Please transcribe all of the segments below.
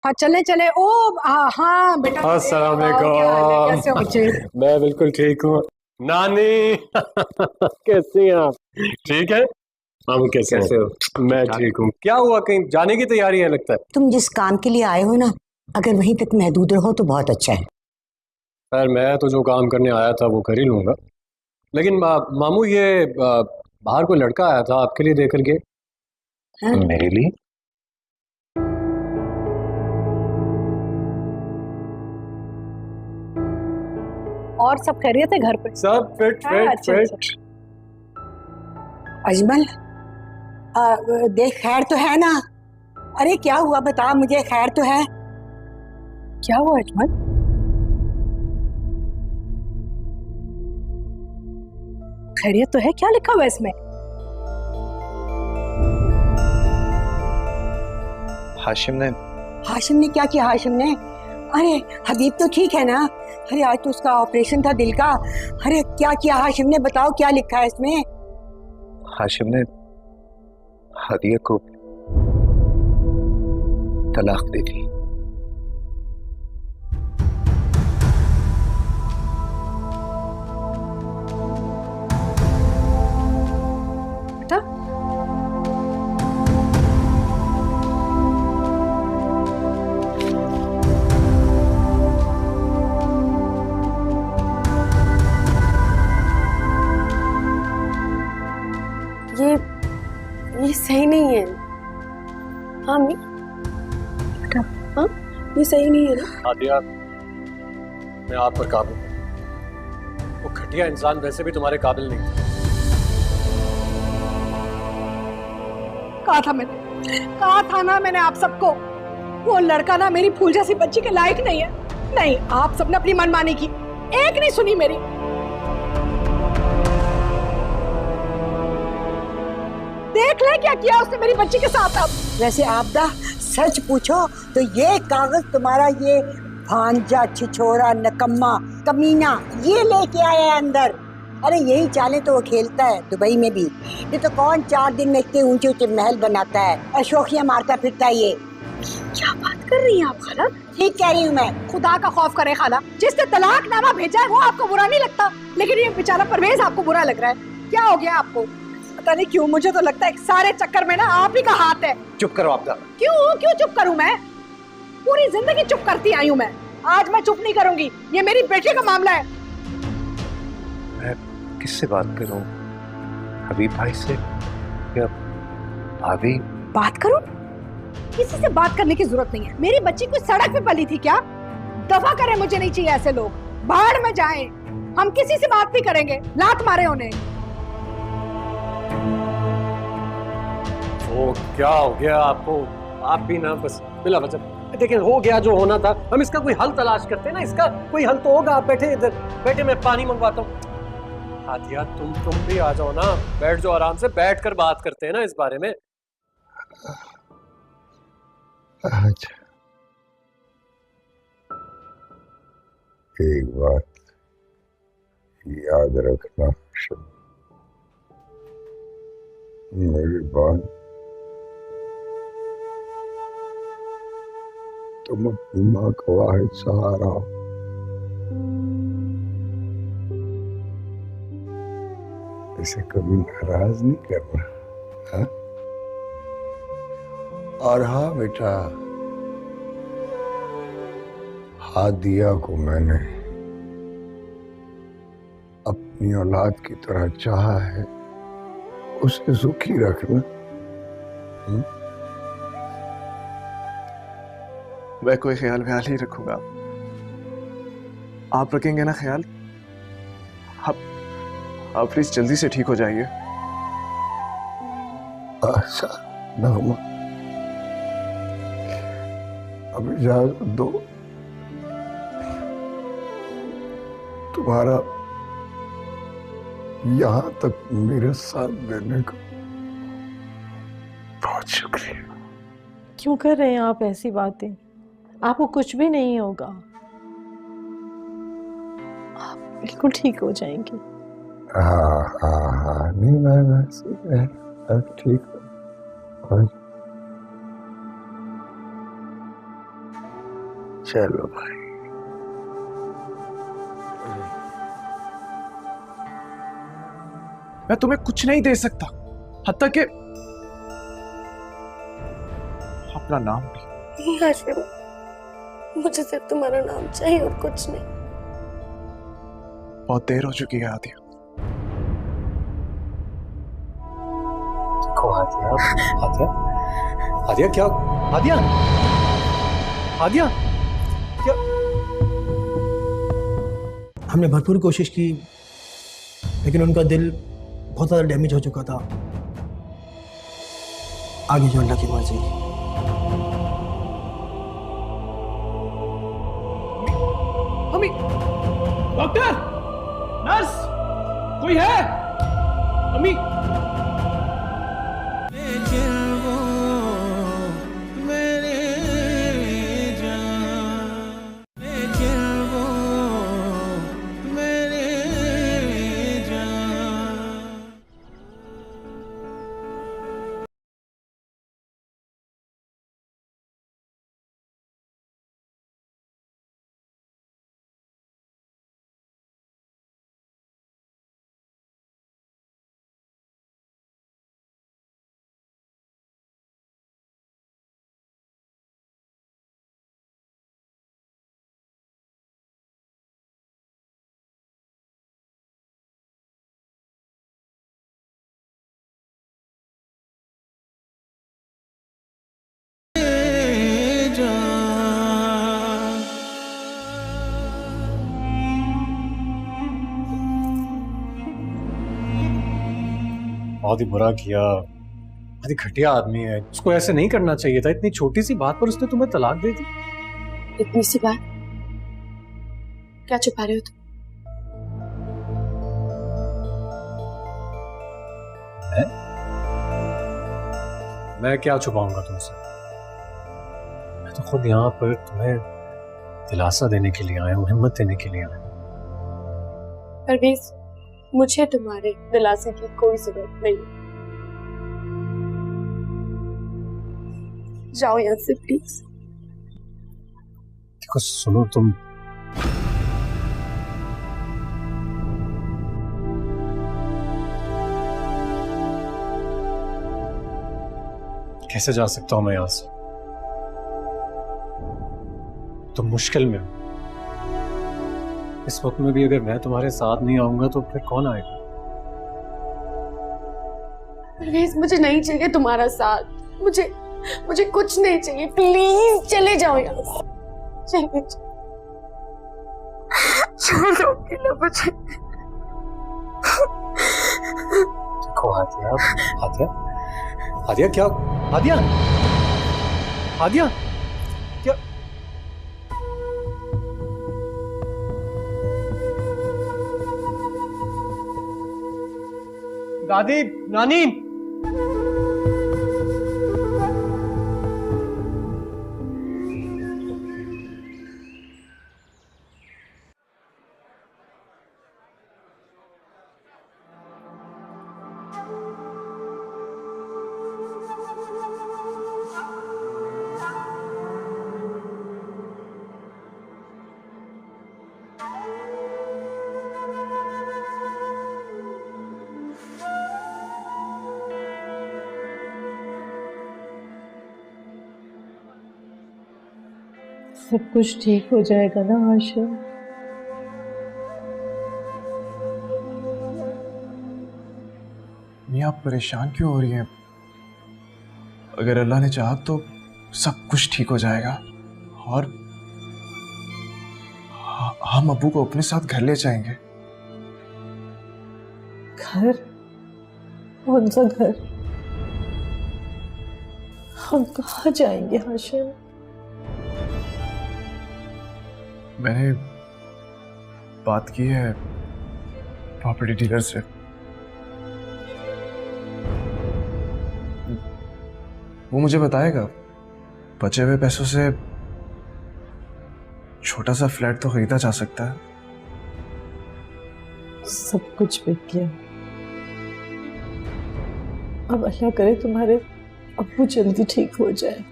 हाँ चले चले। ओ हाँ बेटा। अस्सलाम वालेकुम। कैसे हो बच्चे? मैं बिल्कुल ठीक हूँ। नानी कैसी हैं आप? ठीक है। हम कैसे हो? मैं ठीक हूँ। क्या हुआ, कहीं जाने की तैयारी है लगता है? तुम जिस काम के लिए आए हो ना, अगर वहीं तक महदूद रहो तो बहुत अच्छा है। खैर मैं तो जो काम करने आया था वो कर ही लूंगा, लेकिन मामू ये बाहर कोई लड़का आया था आपके लिए देकर के। हाँ? मेरे लिए? और सब खैरियत है घर पे? सब फिट हाँ, फिट अच्छा, फिट। अजमल, देख खैर तो है ना? अरे क्या हुआ बता मुझे, खैर तो है? क्या हुआ अजमल? खैरियत तो है? क्या लिखा हुआ है इसमें? हाशिम ने क्या किया? हाशिम ने? अरे हबीब तो ठीक है ना? अरे आज तो उसका ऑपरेशन था दिल का। अरे क्या किया हाशिम ने? बताओ क्या लिखा है इसमें? हाशिम ने हादिया को तलाक दे दी। बेटा ये सही नहीं है। हाँ मी, हाँ ये सही नहीं है ना। आदिया, मैं आप पर काबिल हूँ। वो घटिया इंसान वैसे भी तुम्हारे काबिल नहीं था। कहा था ना मैंने आप सबको, वो लड़का ना मेरी फूल जैसी बच्ची के लायक नहीं है। नहीं, आप सबने अपनी मनमानी की, एक नहीं सुनी मेरी। देख ले क्या किया उसने मेरी बच्ची के साथ। अब वैसे आपदा सच पूछो तो ये कागज तुम्हारा ये भांजा छिछोरा नकम्मा कमीना ये लेके आया है अंदर। अरे यही चाले तो वो खेलता है दुबई में भी। ये तो कौन 4 दिन में इतने ऊंचे ऊंचे महल बनाता है और शोखियां मारता फिरता है। ये क्या बात कर रही हैं आप खाला? ठीक कह रही हूँ मैं। खुदा का खौफ करे खाला, जिसने तलाकनामा भेजा है वो आपको बुरा नहीं लगता, लेकिन ये बेचारा परवेज आपको बुरा लग रहा है। क्या हो गया आपको? पता नहीं क्यों मुझे तो लगता है सारे चक्कर में ना आप ही का हाथ है। चुप करो आपदा। क्यों चुप करूं मैं? पूरी जिंदगी चुप करती आई हूं मैं। आज मैं चुप नहीं करूंगी, ये मेरी बेटी का मामला है। मैं किससे बात करूं? हबीब भाई से या भाभी? बात करूं? किसी से बात करने की जरूरत नहीं है। मेरी बच्ची कोई सड़क पे पली थी क्या? दफा करें, मुझे नहीं चाहिए ऐसे लोग। बाहर में जाएं, हम किसी से बात नहीं करेंगे। लात मारे उन्हें। वो क्या हो गया आपको? आप भी ना बस बिला वजह। देखिए हो गया जो होना था, हम इसका कोई हल तलाश करते हैं ना। इसका कोई हल तो होगा। आप बैठे इधर, बैठे मैं पानी मंगवाता हूँ। आदिया तुम भी आ जाओ ना, बैठ जाओ आराम से, बैठ कर बात करते हैं ना इस बारे में। अच्छा, एक बात याद रखना, मेरी बात तुम अपनी माँ का वाहिद सहारा हो। इसे कभी नाराज नहीं करना, हा? और हाँ बेटा, हादिया को मैंने अपनी औलाद की तरह चाहा है, उसे सुखी रखना। मैं कोई ख्याल ही रखूंगा। आप रखेंगे ना ख्याल? आप प्लीज जल्दी से ठीक हो जाइए। अच्छा नगमा, अब इजाजत दो। तुम्हारा यहां तक मेरे साथ देने का बहुत शुक्रिया। क्यों कर रहे हैं आप ऐसी बातें? आपको कुछ भी नहीं होगा, आप बिल्कुल ठीक हो जाएंगे। हाँ नहीं मैं अब ठीक हूँ। चलो भाई। मैं तुम्हें कुछ नहीं दे सकता, हत्ता कि अपना नाम भी। नहीं हाशिम, मुझे सिर्फ तुम्हारा नाम चाहिए और कुछ नहीं। बहुत देर हो चुकी है आदिया। देखो आदिया, आदिया, आदिया क्या? आदिया, आदिया क्या? हमने भरपूर कोशिश की, लेकिन उनका दिल बहुत ज़्यादा डैमेज हो चुका था। आगे जो अल्लाह की मर्जी। मम्मी, डॉक्टर, नर्स, कोई है? मम्मी। बहुत ही बुरा किया, बहुत ही घटिया आदमी है। उसको ऐसे नहीं करना चाहिए था। इतनी छोटी सी बात पर उसने तुम्हें तलाक दे दी। इतनी सी बात क्या छुपा रहे हो तुम? मैं क्या छुपाऊंगा तुमसे? मैं तो खुद यहाँ पर तुम्हें दिलासा देने के लिए आया हूँ, हिम्मत देने के लिए आया हूँ। परवेज, मुझे तुम्हारे दिलासे की कोई जरूरत नहीं। जाओ यहाँ से प्लीज। देखो सुनो, तुम कैसे जा सकता हूं मैं यहां से? तुम मुश्किल में हो। इस वक्त में भी अगर मैं तुम्हारे साथ नहीं आऊंगा तो फिर कौन आएगा? परवेज, मुझे नहीं चाहिए तुम्हारा साथ। मुझे कुछ नहीं चाहिए। प्लीज चले जाओ यहाँ से। चले जाओ, छोड़ो अकेला मुझे। देखो आदिया, आदिया, आदिया क्या? आदिया, आदिया क्या? दादी, नानी, सब कुछ ठीक हो जाएगा ना आशा? मियाँ, आप परेशान क्यों हो रही हैं? अगर अल्लाह ने चाहा तो सब कुछ ठीक हो जाएगा। और हम अब्बू को अपने साथ घर ले जाएंगे। घर? कौन सा घर? हम कहाँ जाएंगे हाशिम? मैंने बात की है प्रॉपर्टी डीलर से। वो मुझे बताएगा बचे हुए पैसों से छोटा सा फ्लैट तो खरीदा जा सकता है। सब कुछ बिक गया। अब अल्लाह करे तुम्हारे अब्बू जल्दी ठीक हो जाए।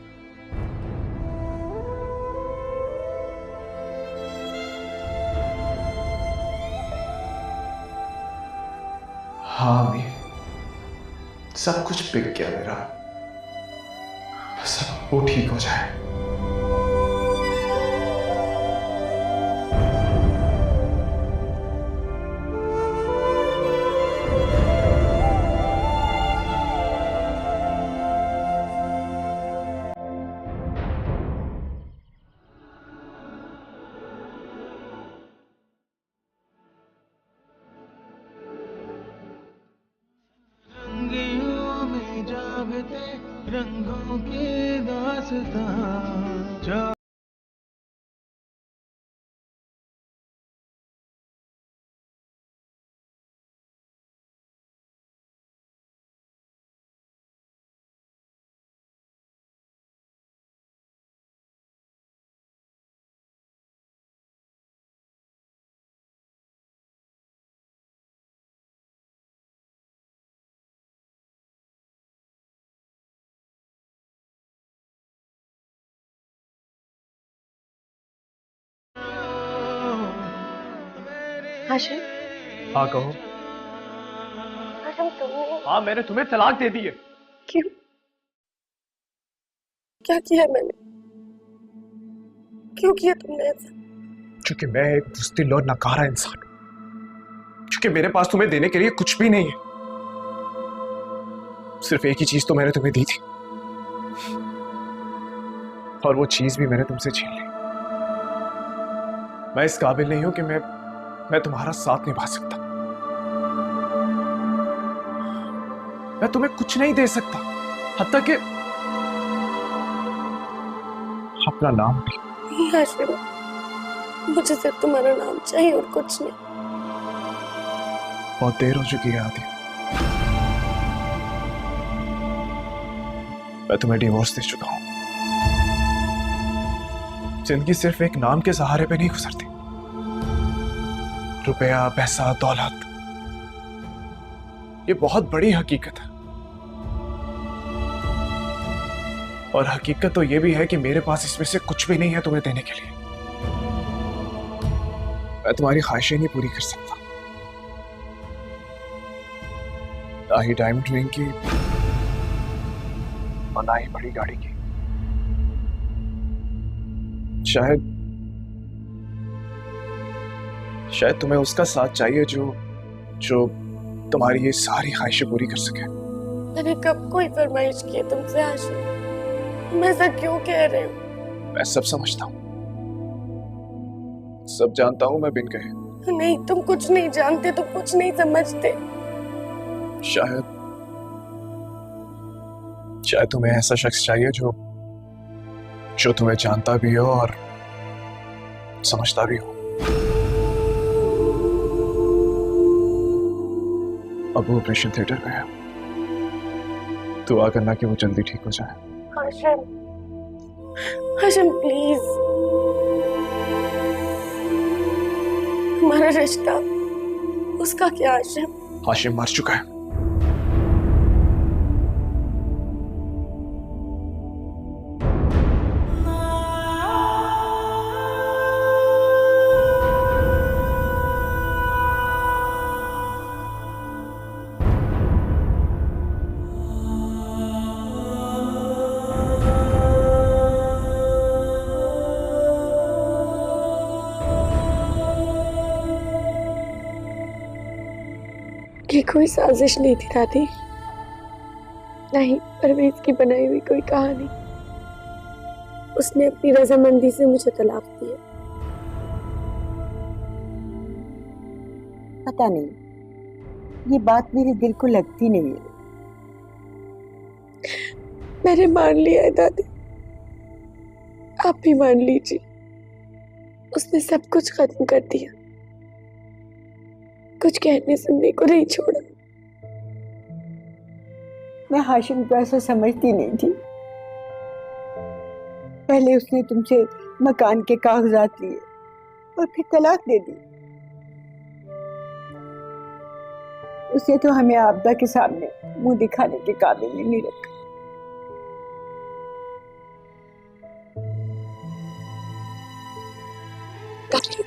हाँ अम्मी, सब कुछ बिक गया मेरा, सब वो ठीक हो जाए। रंगों की दास्तां हाशिम, हाँ कहो। हाशिम तुमने हाँ मैंने तुम्हें तलाक दे दी है। क्यों? क्या किया मैंने? क्यों किया तुमने ऐसा? क्योंकि मैं एक बुज़दिल और नकारा इंसान हूं, क्योंकि मेरे पास तुम्हें देने के लिए कुछ भी नहीं है। सिर्फ एक ही चीज तो मैंने तुम्हें दी थी, और वो चीज भी मैंने तुमसे छीन ली। मैं इस काबिल नहीं हूं कि मैं तुम्हारा साथ निभा सकता। मैं तुम्हें कुछ नहीं दे सकता, हत्ता कि अपना नाम भी। नहीं हाशिम, मुझे सिर्फ तुम्हारा नाम चाहिए और कुछ नहीं। बहुत देर हो चुकी है आदि, मैं तुम्हें डिवोर्स दे चुका हूं। जिंदगी सिर्फ एक नाम के सहारे पे नहीं गुजरती। रुपया, पैसा, दौलत, ये बहुत बड़ी हकीकत है। और हकीकत तो ये भी है कि मेरे पास इसमें से कुछ भी नहीं है तुम्हें देने के लिए। मैं तुम्हारी ख्वाहिशें नहीं पूरी कर सकता, ना ही डायमंड रिंग की और ना ही बड़ी गाड़ी की। शायद तुम्हें उसका साथ चाहिए जो तुम्हारी ये सारी ख्वाहिशें पूरी कर सके। मैंने कब कोई फरमाइश की है तुमसे हाशिम? तुम ऐसा क्यों कह रहे हो? मैं सब समझता हूँ, सब जानता हूँ मैं बिन कहे। नहीं, तुम कुछ नहीं जानते, तुम कुछ नहीं समझते। शायद तुम्हें ऐसा शख्स चाहिए जो तुम्हें जानता भी हो और समझता भी हो। अब वो ऑपरेशन थिएटर में है, दुआ करना कि वो जल्दी ठीक हो जाए। हाशिम, हाशिम प्लीज, हमारा रिश्ता, उसका क्या हाशिम? हाशिम मर चुका है। ये कोई साजिश नहीं थी दादी, नहीं परवेज की बनाई हुई कोई कहानी। उसने अपनी रजामंदी से मुझे तलाक दिया। पता नहीं, ये बात मेरे दिल को लगती नहीं है। मैंने मान लिया है दादी, आप भी मान लीजिए। उसने सब कुछ खत्म कर दिया, कुछ कहने सुनने को नहीं छोड़ा। मैं हाशिम को ऐसा समझती नहीं थी। पहले उसने तुमसे मकान के कागजात लिए और फिर तलाक दे दी। उसे तो हमें आपदा के सामने मुंह दिखाने के काबिल ही नहीं रखा। दादी,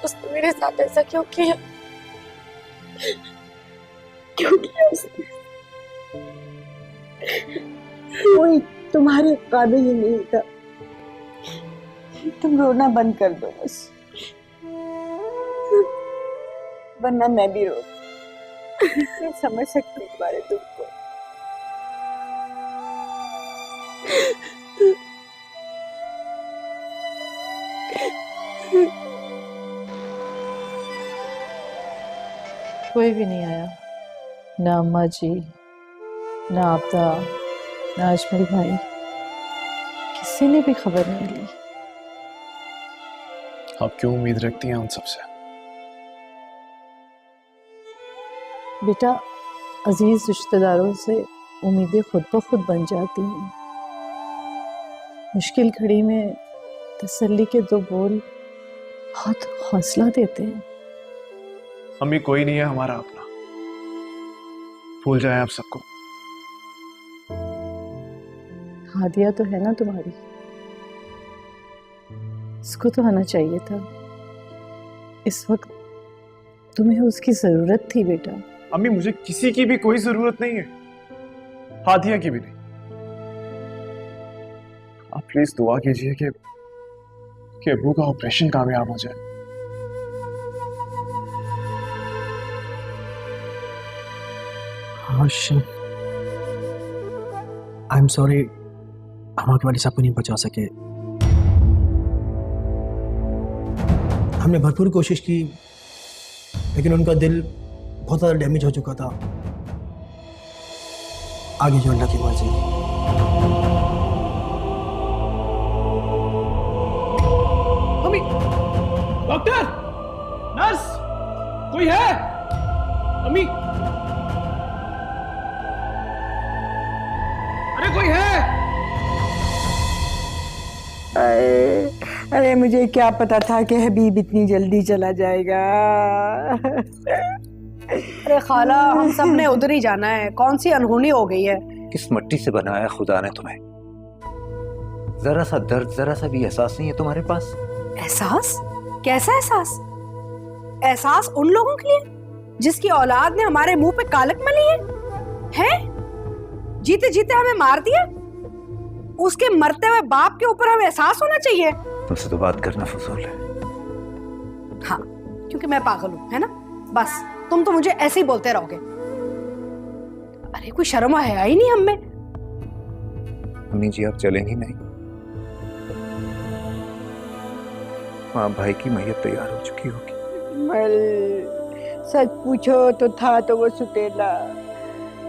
उसने मेरे साथ ऐसा क्यों किया? क्यों किया उसने? कोई तुम्हारे काबिल ही नहीं था। तुम रोना बंद कर दो बस, वरना मैं भी रो। मैं समझ सकती हूँ तुम्हारे दुख को। कोई भी नहीं आया, ना अम्मा जी, ना आपदा, ना अजमल भाई, किसी ने भी खबर नहीं ली। आप क्यों उम्मीद रखती हैं उन सबसे? बेटा, अजीज रिश्तेदारों से उम्मीदें खुद ब खुद बन जाती हैं। मुश्किल घड़ी में तसल्ली के दो बोल बहुत हौसला देते हैं। अम्मी, कोई नहीं है हमारा अपना, भूल जाए आप सबको। हादिया तो है ना तुम्हारी, उसको तो आना चाहिए था। इस वक्त तुम्हें उसकी जरूरत थी बेटा। अम्मी, मुझे किसी की भी कोई जरूरत नहीं है, हादिया की भी नहीं। आप प्लीज दुआ कीजिए कि अब्बू का ऑपरेशन कामयाब हो जाए। हाशिम, आई एम सॉरी, हम आपके वाले साहब को नहीं बचा सके। हमने भरपूर कोशिश की, लेकिन उनका दिल बहुत ज़्यादा डैमेज हो चुका था। आगे जो अल्लाह की मर्जी। मम्मी, डॉक्टर, नर्स, कोई है? मम्मी, अरे कोई है? अरे मुझे क्या पता था कि हबीब इतनी जल्दी चला जाएगा। अरे खाला, हम सब ने उधर ही जाना है, कौन सी अनहोनी हो गई है। किस मिट्टी से बनाया खुदा ने तुम्हें? जरा सा दर्द, जरा सा भी एहसास नहीं है तुम्हारे पास? एहसास? कैसा एहसास? एहसास उन लोगों के लिए जिसकी औलाद ने हमारे मुंह पे कालक मली है? जीते जीते हमें मार दिया। उसके मरते हुए बाप के ऊपर हमें एहसास होना चाहिए। तुमसे तो बात करना फजूल है। हाँ, क्योंकि मैं पागल हूं, है ना? बस तुम तो मुझे ऐसे ही बोलते रहोगे। अरे कोई शर्म है ही नहीं हम में। अम्मी जी, आप चलेंगी नहीं? माँ भाई की मैयत तैयार हो चुकी होगी। मल, सच पूछो तो था तो वो सुटेला,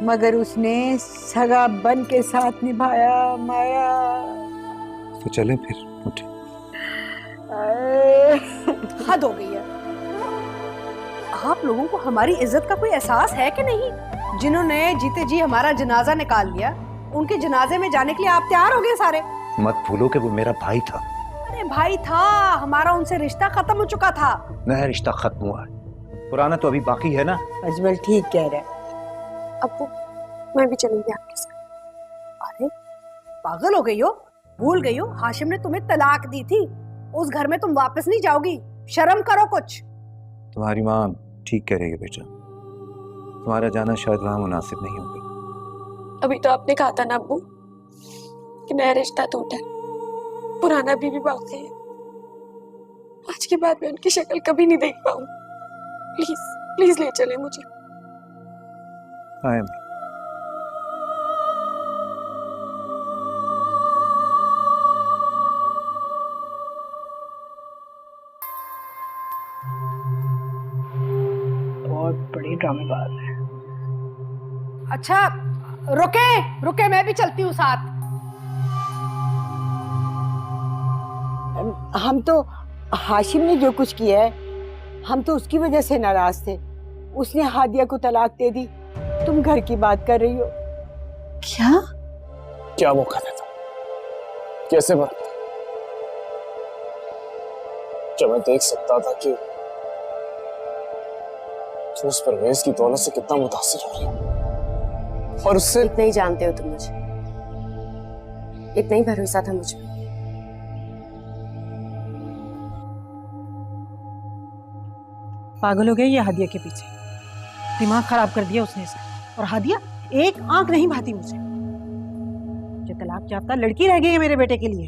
मगर उसने सगा बन के साथ निभाया माया। तो चलें फिर, उठे। हद हो गई है। आप लोगों को हमारी इज्जत का कोई एहसास है कि नहीं? जिन्होंने जीते जी हमारा जनाजा निकाल लिया, उनके जनाजे में जाने के लिए आप तैयार हो गए सारे। मत भूलो कि वो मेरा भाई था। अरे भाई था, हमारा उनसे रिश्ता खत्म हो चुका था। नया रिश्ता खत्म हुआ है, पुराना तो अभी बाकी है ना। अजमल ठीक कह रहा है। अब्बू, मैं भी चलूंगी आपके साथ। अरे पागल हो गई हो? भूल गई हो हाशिम ने तुम्हें तलाक दी थी? उस घर में तुम वापस नहीं जाओगी। शर्म करो कुछ। तुम्हारी माँ ठीक कह रही है बेटा, तुम्हारा जाना शायद वहां मुनासिब नहीं होगा। अभी तो आपने कहा था ना अब्बू कि नया रिश्ता टूटा है, पुराना भी बाकी है। आज के बाद मैं उनकी शक्ल कभी नहीं देख पाऊं। प्लीज प्लीज ले चले मुझे। हाँ अम्मी। बहुत बड़ी ड्रामेबाज है। अच्छा रुके रुके, मैं भी चलती हूँ साथ। हम तो हाशिम ने जो कुछ किया है, हम तो उसकी वजह से नाराज थे। उसने हादिया को तलाक दे दी, तुम घर की बात कर रही हो। क्या वो कर रहा था? कैसे बरतता? जब मैं देख सकता था कि तो उस परवेज की दौलत से कितना मुतासिर हो रही है, और उससे इतना ही जानते हो तुम मुझे, इतना ही भरोसा था मुझ पे। पागल हो गए ये हादिया के पीछे। दिमाग खराब कर दिया उसने इसका। और हादिया, एक आंख नहीं भाती मुझे। जो तलाक याफ्ता लड़की रह गई है मेरे बेटे के लिए।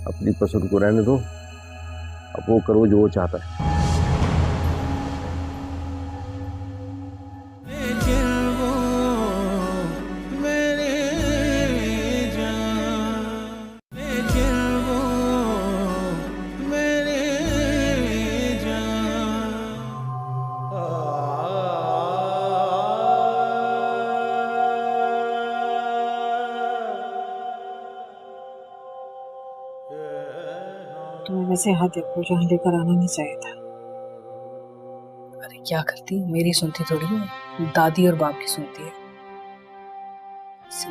अपनी पसंद को रहने दो, अब वो करो जो वो चाहता है। तुम्हें वैसे हादिया को यहाँ लेकर आना नहीं चाहिए था। अरे क्या करती, मेरी सुनती थोड़ी है, दादी और बाप की सुनती है।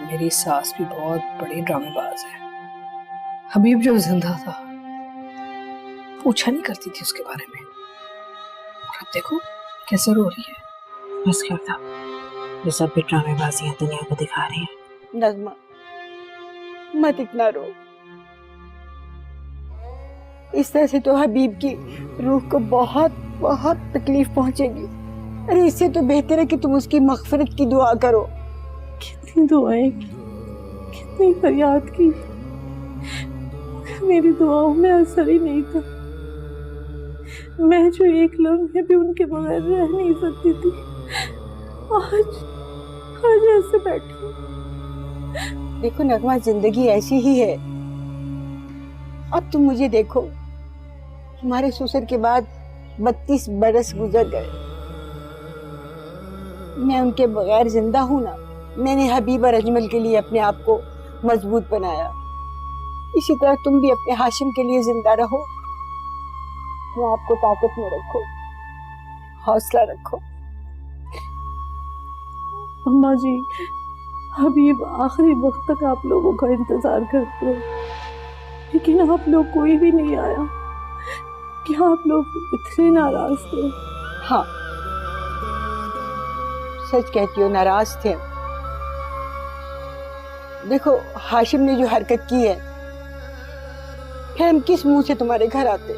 मेरी सास भी बहुत बड़ी ड्रामेबाज है। हबीब जो जिंदा था पूछा नहीं करती थी उसके बारे में, और अब देखो कैसे रो रही है। बस क्या था, ये सब भी ड्रामेबाजियां दुनिया को दिखा रही है। नज़मा, मत इतना रो। इस तरह से तो हबीब की रूह को बहुत बहुत तकलीफ पहुंचेगी। अरे इससे तो बेहतर है कि तुम उसकी मग़फ़िरत की दुआ करो। कितनी दुआएं की, कितनी फरियाद की, मेरी दुआओं में असर ही नहीं था। मैं जो एक लम्हे भी उनके बगैर रह नहीं सकती थी, आज ऐसे बैठी। देखो नगमा, जिंदगी ऐसी ही है। अब तुम मुझे देखो, तुम्हारे ससुर के बाद 32 बरस गुजर गए। मैं उनके बगैर जिंदा हूं ना। मैंने हबीब और अजमल के लिए अपने आप को मजबूत बनाया। इसी तरह तुम भी अपने हाशिम के लिए जिंदा रहो। अपने आप को ताकत में रखो, हौसला रखो। अम्मा जी, हबीब आखिरी वक्त तक आप लोगों का इंतजार करते हैं, लेकिन आप लोग कोई भी नहीं आया। क्या आप लोग इतने नाराज थे? हाँ, सच कहती हो, नाराज थे। देखो हाशिम ने जो हरकत की है, फिर हम किस मुंह से तुम्हारे घर आते।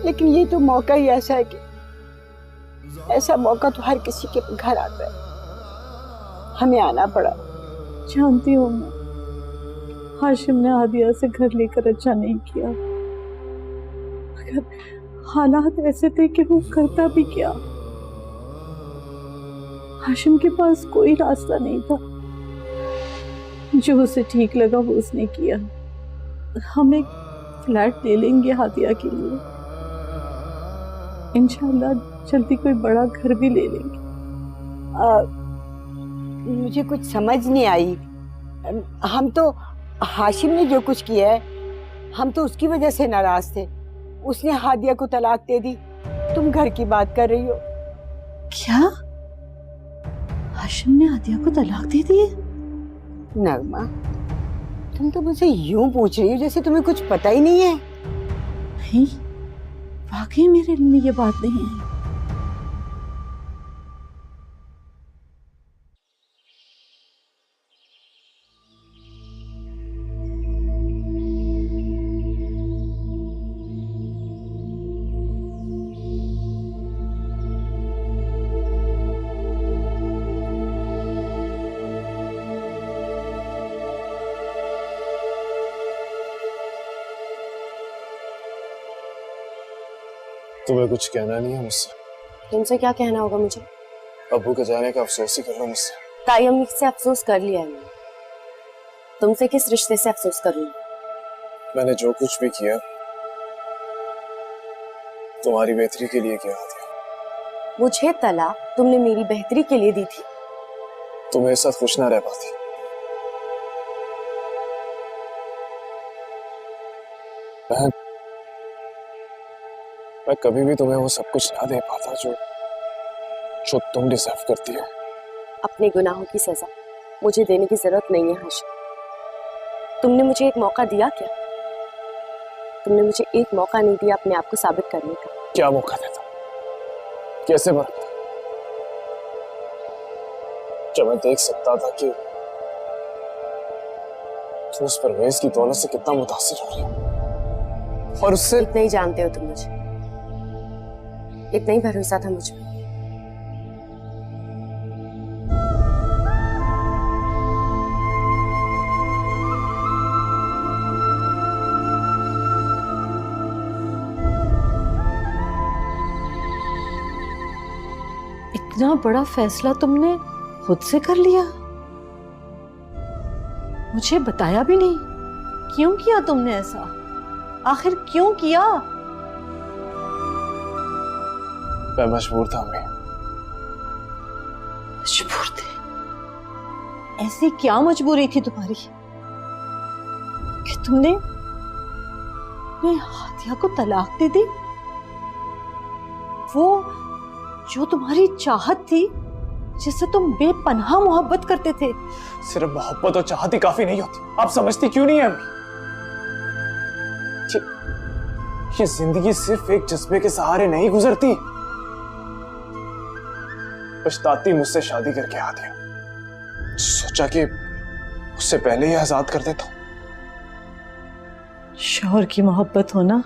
लेकिन ये तो मौका ही ऐसा है कि ऐसा मौका तो हर किसी के घर आता है। हमें आना पड़ा। जानती हूँ मैं, हाशिम ने हादिया से घर लेकर अच्छा नहीं किया, मगर हालात ऐसे थे कि वो करता भी क्या। हाशिम के पास कोई रास्ता नहीं था। जो उसे ठीक लगा वो उसने किया। हम एक फ्लैट ले लेंगे हादिया के लिए, इंशाल्लाह जल्दी कोई बड़ा घर भी ले लेंगे। मुझे कुछ समझ नहीं आई। हम तो, हाशिम ने जो कुछ किया है, हम तो उसकी वजह से नाराज थे। उसने हादिया को तलाक दे दी। तुम घर की बात कर रही हो। क्या? हाशिम ने हादिया को तलाक दे दी? नगमा, तुम तो मुझसे यूं पूछ रही हो जैसे तुम्हें कुछ पता ही नहीं है। नहीं, वाकई मेरे इल्म में ये बात नहीं है। तुम्हें कुछ कहना नहीं है मुझसे? तुमसे क्या कहना होगा मुझे? अब्बू के जाने का अफसोस ही कर लो मुझसे। ताई अम्मी से अफसोस कर लिया है मैंने, तुमसे किस रिश्ते से अफसोस करूंगी? मैंने जो कुछ भी किया तुम्हारी बेहतरी के लिए किया था। मुझे तलाक तुमने मेरी बेहतरी के लिए दी थी। तुम मेरे साथ खुश ना रह पाती। बहन, मैं कभी भी तुम्हें वो सब कुछ ना दे पाता जो तुम डिजर्व करती हो। अपने गुनाहों की सजा मुझे देने की जरूरत नहीं है हाशिम। तुमने मुझे एक मौका दिया क्या? तुमने मुझे एक मौका नहीं दिया अपने आप को साबित करने का। क्या मौका देता? कैसे बनता? जब मैं देख सकता था कि तुम उस परवेज की दौलत से कितना मुतासिर हो रही हो, और उससे इतना ही जानते हो तुम मुझे, इतना ही भरोसा था मुझ पे। इतना बड़ा फैसला तुमने खुद से कर लिया, मुझे बताया भी नहीं। क्यों किया तुमने ऐसा? आखिर क्यों किया? मैं मजबूर था अम्मी। मजबूर थे? ऐसी क्या मजबूरी थी तुम्हारी कि तुमने हादिया को तलाक दे दी? वो जो तुम्हारी चाहत थी, जिससे तुम बेपनाह मोहब्बत करते थे। सिर्फ मोहब्बत और चाहत ही काफी नहीं होती, आप समझती क्यों नहीं है अम्मी? ये जिंदगी सिर्फ एक जज्बे के सहारे नहीं गुजरती। पछताती मुझसे शादी करके आ दिया, सोचा कि उससे पहले ही आजाद कर देता हूं। शौहर की मोहब्बत हो ना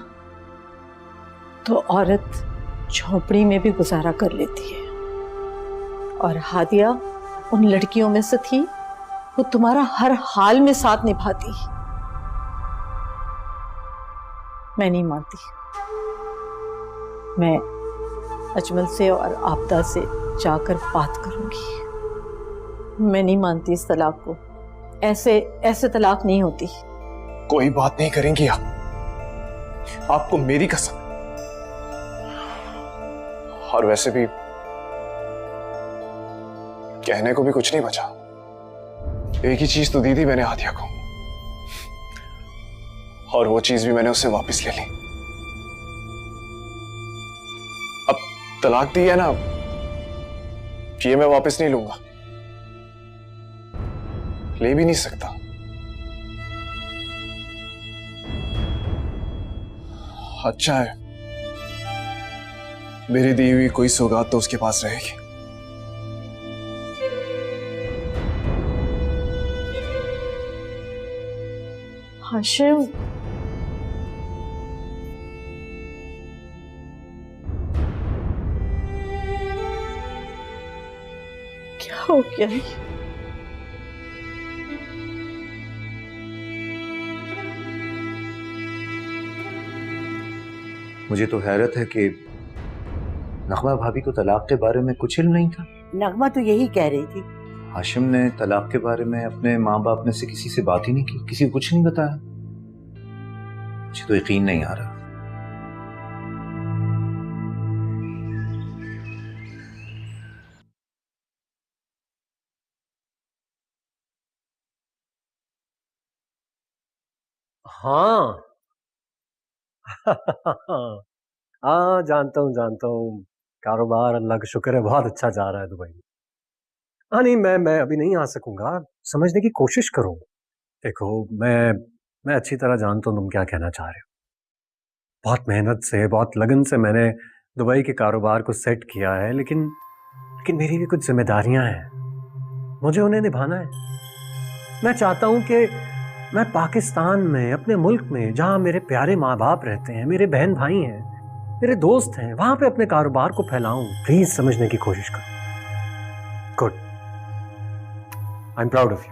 तो औरत झोपड़ी में भी गुजारा कर लेती है, और हादिया उन लड़कियों में से थी वो तुम्हारा हर हाल में साथ निभाती। मैं नहीं मानती। मैं अजमल से और आपदा से जाकर बात करूंगी। मैं नहीं मानती इस तलाक को। ऐसे तलाक नहीं होती। कोई बात नहीं करेंगी आप, आपको मेरी कसम। और वैसे भी कहने को भी कुछ नहीं बचा। एक ही चीज तो दी थी मैंने हादिया को, और वो चीज भी मैंने उससे वापस ले ली। अब तलाक दी है ना, ये मैं वापस नहीं लूंगा, ले भी नहीं सकता। अच्छा है, मेरी दी हुई कोई सौगात तो उसके पास रहेगी। हाशिम, क्या हो गया है? मुझे तो हैरत है कि नगमा भाभी को तलाक के बारे में कुछ इल्म नहीं था। नगमा तो यही कह रही थी। हाशिम ने तलाक के बारे में अपने माँ बाप में से किसी से बात ही नहीं की, किसी को कुछ नहीं बताया। मुझे तो यकीन नहीं आ रहा। हाँ हाँ, जानता हूँ। कारोबार अल्लाह का शुक्र है बहुत अच्छा जा रहा है दुबई में। हाँ नहीं, मैं अभी नहीं आ सकूंगा, समझने की कोशिश करो। देखो, मैं अच्छी तरह जानता हूँ तुम क्या कहना चाह रहे हो। बहुत मेहनत से, बहुत लगन से मैंने दुबई के कारोबार को सेट किया है, लेकिन मेरी भी कुछ जिम्मेदारियां हैं, मुझे उन्हें निभाना है। मैं चाहता हूँ कि मैं पाकिस्तान में, अपने मुल्क में, जहाँ मेरे प्यारे माँ बाप रहते हैं, मेरे बहन भाई हैं, मेरे दोस्त हैं, वहां पे अपने कारोबार को फैलाऊं। प्लीज समझने की कोशिश करो। Good, I am proud of you.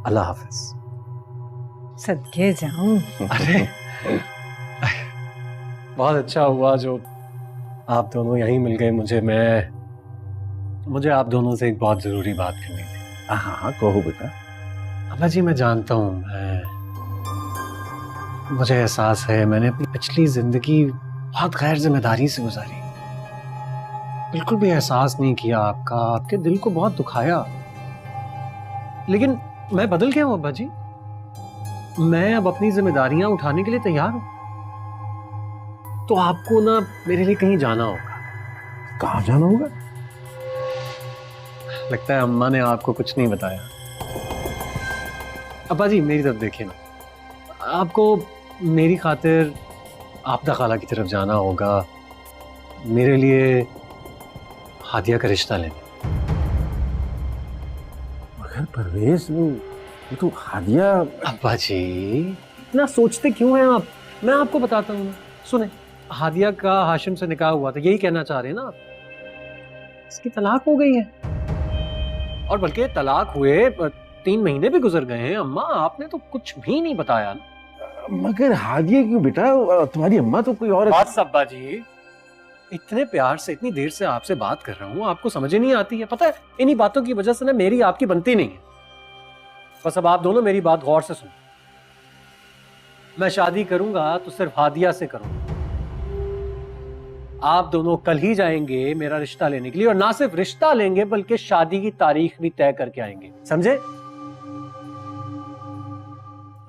Allah हाफिज। सदके जाऊं। अरे बहुत अच्छा हुआ जो आप दोनों यहीं मिल गए। मुझे आप दोनों से एक बहुत जरूरी बात करनी थी। हाँ कहो बेटा। अब्बा जी, मैं जानता हूँ, मुझे एहसास है मैंने अपनी पिछली जिंदगी बहुत गैर जिम्मेदारी से गुजारी, बिल्कुल भी एहसास नहीं किया आपका, आपके दिल को बहुत दुखाया। लेकिन मैं बदल गया हूँ अब्बा जी। मैं अब अपनी जिम्मेदारियां उठाने के लिए तैयार हूँ। तो आपको ना मेरे लिए कहीं जाना होगा। कहाँ जाना होगा? लगता है अम्मा ने आपको कुछ नहीं बताया। अब्बा जी, मेरी तरफ देखिए ना, आपको मेरी खातिर आपदा खाला की तरफ जाना होगा, मेरे लिए हादिया का रिश्ता लेने। मगर परवेज, ये तो हादिया। अब्बा जी, इतना सोचते क्यों हैं आप? मैं आपको बताता हूँ। सुने, हादिया का हाशिम से निकाह हुआ था, यही कहना चाह रहे हैं ना आप? इसकी तलाक हो गई है, और बल्कि तलाक हुए 3 महीने भी गुजर गए हैं। अम्मा, आपने तो कुछ भी नहीं बताया ना। मगर हादिया क्यों बेटा? तुम्हारी अम्मा तो कोई और। बस अब्बा जी, इतने प्यार से इतनी देर से आपसे बात कर रहा हूँ, आपको समझ ही नहीं आती है। पता है इन्हीं बातों की वजह से ना मेरी आपकी बनती नहीं है। बस अब आप दोनों मेरी बात गौर से सुनो। मैं शादी करूंगा तो सिर्फ हादिया से करूंगा। आप दोनों कल ही जाएंगे मेरा रिश्ता लेने के लिए, और ना सिर्फ रिश्ता लेंगे बल्कि शादी की तारीख भी तय करके आएंगे, समझे?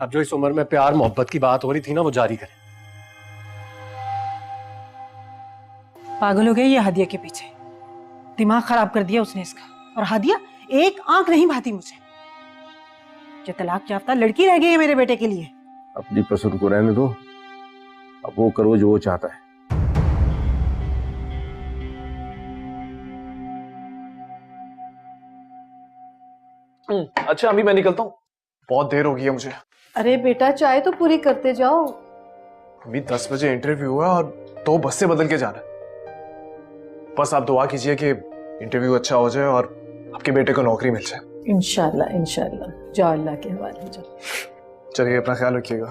अब जो इस उम्र में प्यार मोहब्बत की बात हो रही थी ना, वो जारी करें। पागल हो गई ये हादिया के पीछे, दिमाग खराब कर दिया उसने इसका। और हादिया एक आंख नहीं भाती मुझे। जो तलाक याफ्ता लड़की रह गई है मेरे बेटे के लिए। अपनी पसंद को रहने दो, अब वो करो जो वो चाहता है। अच्छा अभी मैं निकलता हूँ, बहुत देर हो गई है मुझे। अरे बेटा चाय तो पूरी करते जाओ। अभी 10 बजे इंटरव्यू हुआ और 2 बस से बदल के जाना है। बस आप दुआ कीजिए कि इंटरव्यू अच्छा हो जाए और आपके बेटे को नौकरी मिल जाए। इंशाल्लाह इंशाल्लाह, जाओ अल्लाह के हवाले जाओ। चलिए अपना ख्याल रखिएगा।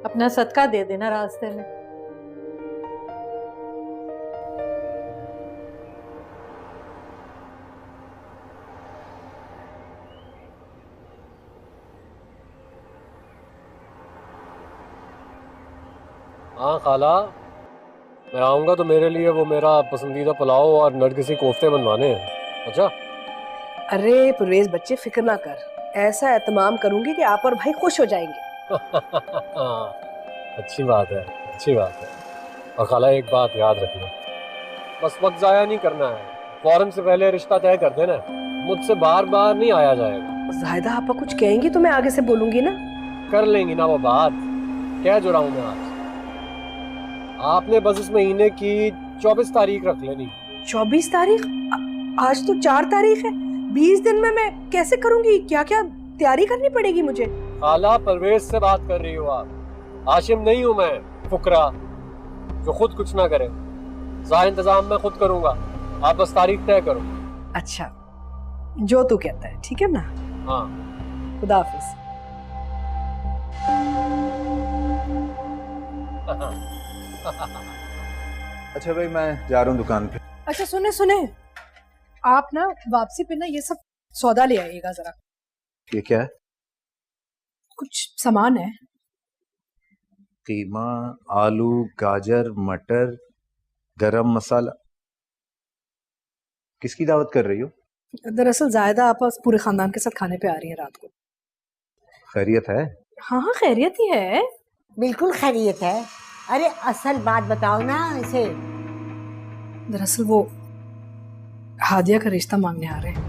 अपना सदका दे देना रास्ते में। हाँ खाला, मैं आऊंगा तो मेरे लिए वो मेरा पसंदीदा पुलाव और नरगिसी कोफ्ते बनवाने हैं। अच्छा? अरे परवेज बच्चे फिक्र ना कर, ऐसा एहतमाम करूंगी कि आप और भाई खुश हो जाएंगे। अच्छी बात है, अच्छी बात है। और खाला एक बात याद रखना, बस वक्त जाया नहीं करना है, फौरन से पहले रिश्ता तय कर देना। मुझसे बार बार नहीं आया जाएगा। जाहिदा आपा कुछ कहेंगी तो मैं आगे से बोलूंगी ना। कर लेंगी ना वो बात, कह जो रहा हूं मैं आज। आपने बस इस महीने की 24 तारीख रख लेनी। 24 तारीख? आज तो 4 तारीख है। 20 दिन में मैं कैसे करूंगी? क्या क्या तैयारी करनी पड़ेगी मुझे? खाला परवेज से बात कर रही हो आप, हाशिम नहीं हूं मैं फुकरा जो खुद कुछ ना करे। सारा इंतजाम मैं खुद करूंगा, आप बस तारीख तय करो। अच्छा जो तू कहता है, ठीक है ना? हाँ, खुदा हाफिज। अच्छा भाई मैं जा रहा हूँ दुकान पे। अच्छा सुने सुने, आप ना वापसी पे ना ये सब सौदा ले आइएगा जरा। ये क्या है? कुछ सामान है। कीमा, आलू, गाजर, मटर, गरम मसाला। किसकी दावत कर रही हो? दरअसल जायदा आप पूरे खानदान के साथ खाने पे आ रही हैं रात को। खैरियत है? हाँ हाँ खैरियत ही है। बिल्कुल खैरियत है। अरे असल बात बताओ ना इसे। दरअसल वो हादिया का रिश्ता मांगने आ रहे हैं।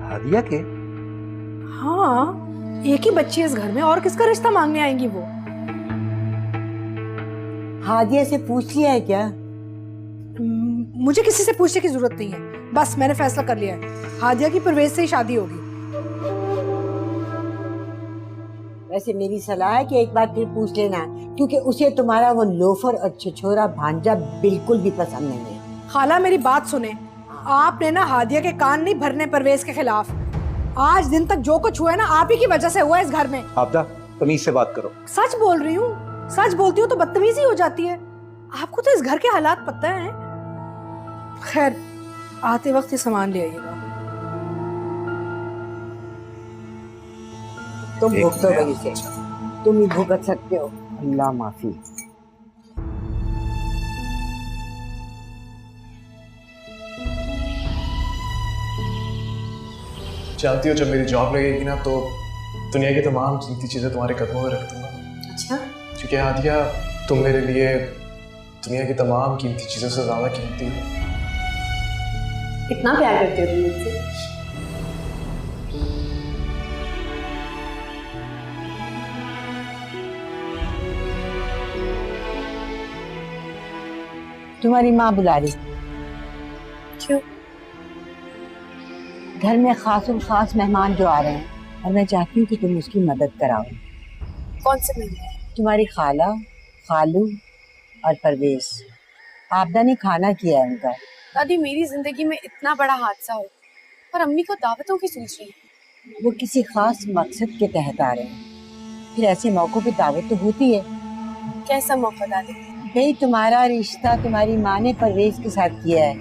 हादिया के? हाँ, एक ही बच्ची है इस घर में, और किसका रिश्ता मांगने आएंगी वो? हादिया से पूछ लिया है क्या? मुझे किसी से पूछने की जरूरत नहीं है, बस मैंने फैसला कर लिया है, हादिया की परवेज से ही शादी होगी। वैसे मेरी सलाह है कि एक बार फिर पूछ लेना, क्योंकि उसे तुम्हारा वो लोफर और छिछोरा भांजा बिल्कुल भी पसंद नहीं है। खाला मेरी बात सुने, आपने ना हादिया के कान नहीं भरने परवेज के खिलाफ। आज दिन तक जो कुछ हुआ है ना आप ही की वजह से हुआ है इस घर में। आपदा तमीज से बात करो। सच बोल रही हूँ, सच बोलती हूँ तो बदतमीजी हो जाती है। आपको तो इस घर के हालात पता है। खैर आते वक्त ये सामान ले आइएगा। तुम भुगतोगे इसे, तुम ही भुगत सकते हो। अल्लाह माफी। जानती हो जब मेरी जॉब लगेगी ना तो दुनिया की तमाम कीमती चीजें तुम्हारे कदमों में रख दूंगा। अच्छा? क्योंकि हादिया तुम मेरे लिए दुनिया की तमाम कीमती चीजों से ज्यादा कीमती हो। इतना प्यार करते हो तुम मुझसे? तुम्हारी माँ बुला रही। क्यों? घर में खास मेहमान जो आ रहे हैं और मैं चाहती हूँ कि तुम उसकी मदद कराओ। कौन से मेहमान? तुम्हारी खाला, खालू और परवेज। आपदा ने खाना किया है उनका। दादी मेरी जिंदगी में इतना बड़ा हादसा हो पर अम्मी को दावतों की सोच रही है। वो किसी खास मकसद के तहत आ रहे हैं, फिर ऐसे मौकों पे दावत तो होती है। कैसा मौका दादी? भाई तुम्हारा रिश्ता तुम्हारी माँ ने परवेज के साथ किया है,